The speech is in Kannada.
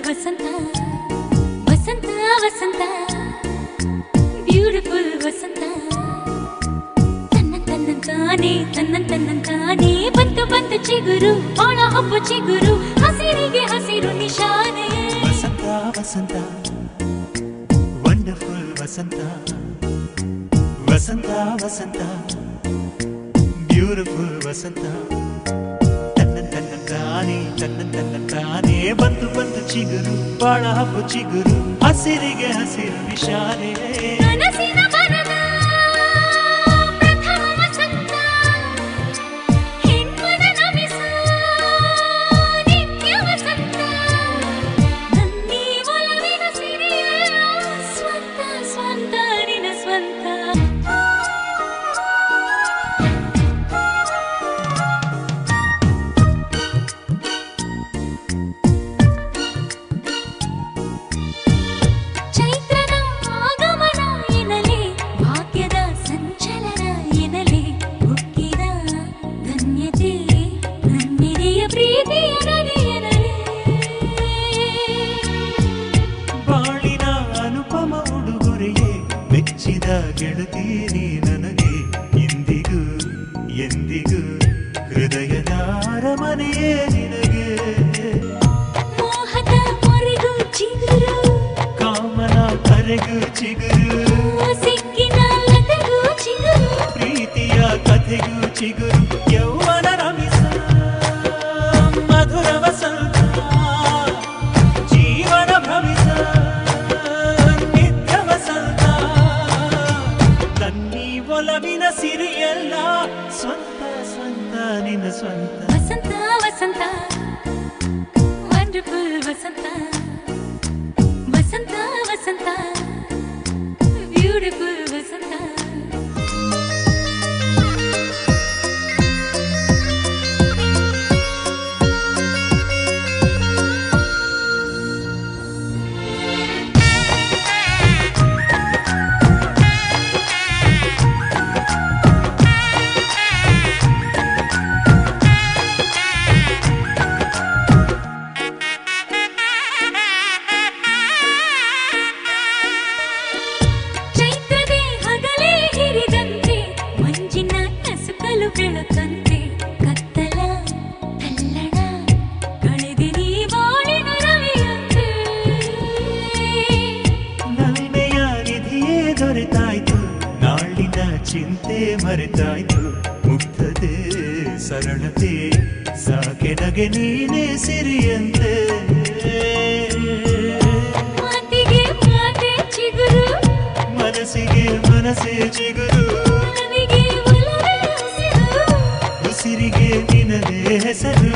ವಸಂತ ವಸಂತ ವಸಂತ ಬ್ಯೂಟಿಫುಲ್ ವಸಂತ ತನ್ನಂತಾನೆ ಬಂತು ಬಂತು ಚಿಗುರು ಬಾಳ ಹಬ್ಬ ಚಿಗುರು ಹಸಿರಿಗೆ ಹಸಿರು ನಿಶಾನೆ ವಸಂತ ವಸಂತ ವಂಡರ್ಫುಲ್ ವಸಂತ ವಸಂತ ವಸಂತ ಬ್ಯೂಟಿಫುಲ್ ವಸಂತ ತನ್ನಂತಾನೆ ಬಂತು ಬಂತು ಚಿಗುರು ಬಾಳ ಹಬ್ಬ ಚಿಗುರು ಹಸಿರಿಗೆ ಹಸಿರು ನಿಶಾನೆ ಬಾಳಿನ ಅನುಪಮ ಉಡುಗೊರೆಯೇ ಮೆಚ್ಚಿದ ಗೆಳತೀರಿ ನನಗೆ ಎಂದಿಗೂ ಎಂದಿಗೂ ಹೃದಯದ ಅರಮನೆಯೇ ನಿನಗೆ ಮೋಹದ ಮೊರೆಗೂ ಚಿಗುರು ಕಾಮನ ಕರೆಗೂ ಚಿಗುರು ಸಿಕ್ಕಿನ ಲತೆಗೂ ಚಿಗುರು ಪ್ರೀತಿಯ ಕಥೆಗೂ ಚಿಗುರು ಯೌವನ ರಮಿಸ ಮಧುರ ವಸಂತ ಜೀವನ ಭವಿಸ ನಿತ್ಯ ವಸಂತ ತನ್ನಿ ಒಲವಿನ ಸಿರಿಯಲ್ಲ ಸ್ವಂತ ಸ್ವಂತ ನಿನ್ನ ಸ್ವಂತ ವಸಂತ ವಸಂತ ವಂಡರ್ಫುಲ್ ವಸಂತ ವಸಂತ ವಸಂತ ಬ್ಯೂಟಿಫುಲ್ ವಸಂತ ಬೆಳಕಂತೆ ಕತ್ತಲ ತಲ್ಲಣ ಕಳೆದಿರಿ ಬಾಳಿನ ರವಿಯಂತೆ ನಲ್ಮೆಯ ನಿಧಿಯೇ ದೊರೆತಾಯ್ತು ನಾಳಿನ ಚಿಂತೆ ಮರೆತಾಯ್ತು ಮುಗ್ಧತೆ ಸರಳತೆ ಸಾಕೆ ನಗೆ ನೀನೇ ಸಿರಿಯಂತೆ ಮಾತಿಗೆ ಮಾತೆ ಚಿಗುರು ಮನಸ್ಸಿಗೆ ಮನಸ್ಸೇ ಚಿಗುರು ನನಗೆ ಉಸಿರಿಗೆ ನಿನದೇ ಹೆಸರು